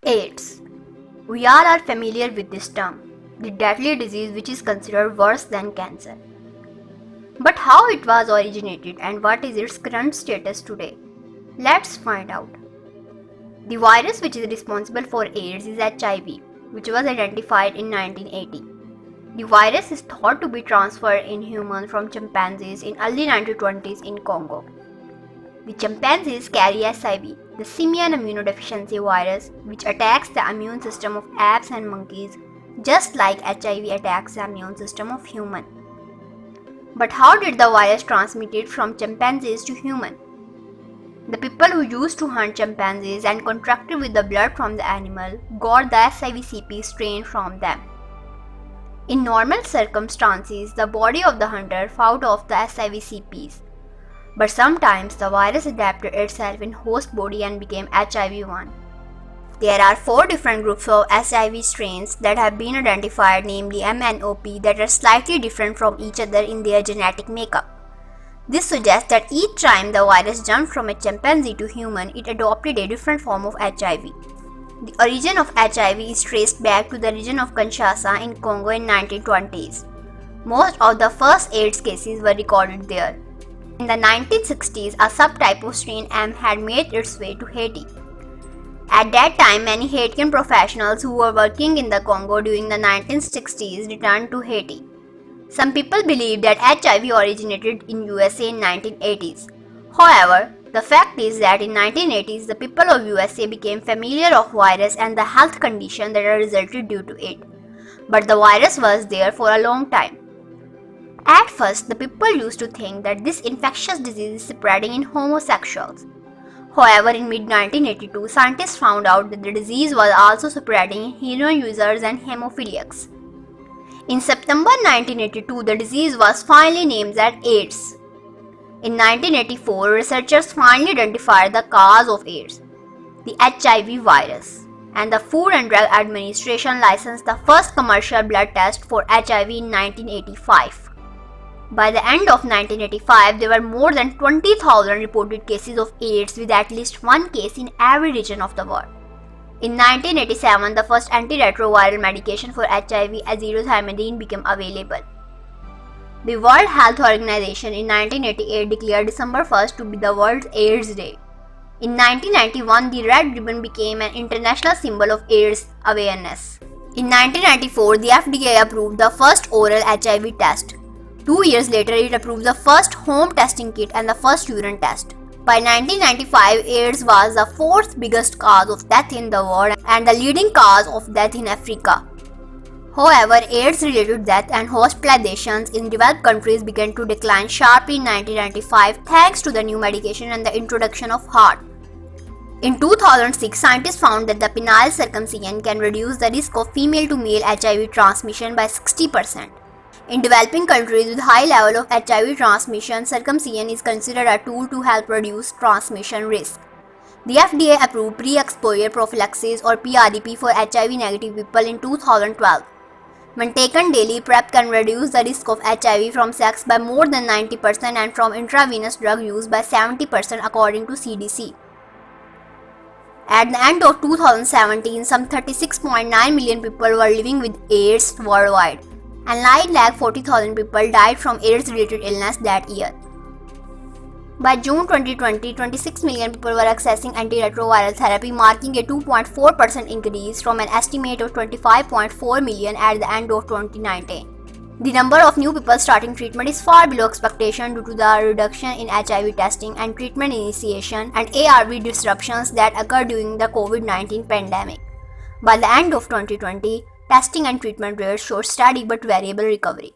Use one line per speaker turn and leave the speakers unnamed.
AIDS. We all are familiar with this term, the deadly disease which is considered worse than cancer. But how it was originated and what is its current status today? Let's find out. The virus which is responsible for AIDS is HIV, which was identified in 1980. The virus is thought to be transferred in humans from chimpanzees in early 1920s in Congo. The chimpanzees carry SIV, the simian immunodeficiency virus, which attacks the immune system of apes and monkeys, just like HIV attacks the immune system of humans. But how did the virus transmitted from chimpanzees to humans? The people who used to hunt chimpanzees and contracted with the blood from the animal got the SIV-CP strain from them. In normal circumstances, the body of the hunter fought off the SIV-CPs. But sometimes the virus adapted itself in host body and became HIV-1. There are 4 different groups of SIV strains that have been identified, namely M and OP, that are slightly different from each other in their genetic makeup. This suggests that each time the virus jumped from a chimpanzee to human, it adopted a different form of HIV. The origin of HIV is traced back to the region of Kinshasa in Congo in 1920s. Most of the first AIDS cases were recorded there. In the 1960s, a subtype of strain M had made its way to Haiti. At that time, many Haitian professionals who were working in the Congo during the 1960s returned to Haiti. Some people believe that HIV originated in USA in 1980s. However, the fact is that in 1980s, the people of USA became familiar of virus and the health condition that resulted due to it. But the virus was there for a long time. At first, the people used to think that this infectious disease is spreading in homosexuals. However, in mid-1982, scientists found out that the disease was also spreading in heroin users and hemophiliacs. In September 1982, the disease was finally named as AIDS. In 1984, researchers finally identified the cause of AIDS, the HIV virus, and the Food and Drug Administration licensed the first commercial blood test for HIV in 1985. By the end of 1985, there were more than 20,000 reported cases of AIDS with at least one case in every region of the world. In 1987, the first antiretroviral medication for HIV, azithromycin, became available. The World Health Organization in 1988 declared December 1st to be the World AIDS Day. In 1991, the red ribbon became an international symbol of AIDS awareness. In 1994, the FDA approved the first oral HIV test. 2 years later, it approved the first home testing kit and the first urine test. By 1995, AIDS was the 4th biggest cause of death in the world and the leading cause of death in Africa. However, AIDS-related death and hospitalizations in developed countries began to decline sharply in 1995 thanks to the new medication and the introduction of HAART. In 2006, scientists found that the penile circumcision can reduce the risk of female-to-male HIV transmission by 60%. In developing countries with high level of HIV transmission, circumcision is considered a tool to help reduce transmission risk. The FDA approved pre-exposure prophylaxis or PrEP for HIV-negative people in 2012. When taken daily, PrEP can reduce the risk of HIV from sex by more than 90% and from intravenous drug use by 70% according to CDC. At the end of 2017, some 36.9 million people were living with AIDS worldwide, and 940,000 people died from AIDS-related illness that year. By June 2020, 26 million people were accessing antiretroviral therapy, marking a 2.4% increase from an estimate of 25.4 million at the end of 2019. The number of new people starting treatment is far below expectation due to the reduction in HIV testing and treatment initiation and ARV disruptions that occurred during the COVID-19 pandemic. By the end of 2020, testing and treatment rates showed steady but variable recovery.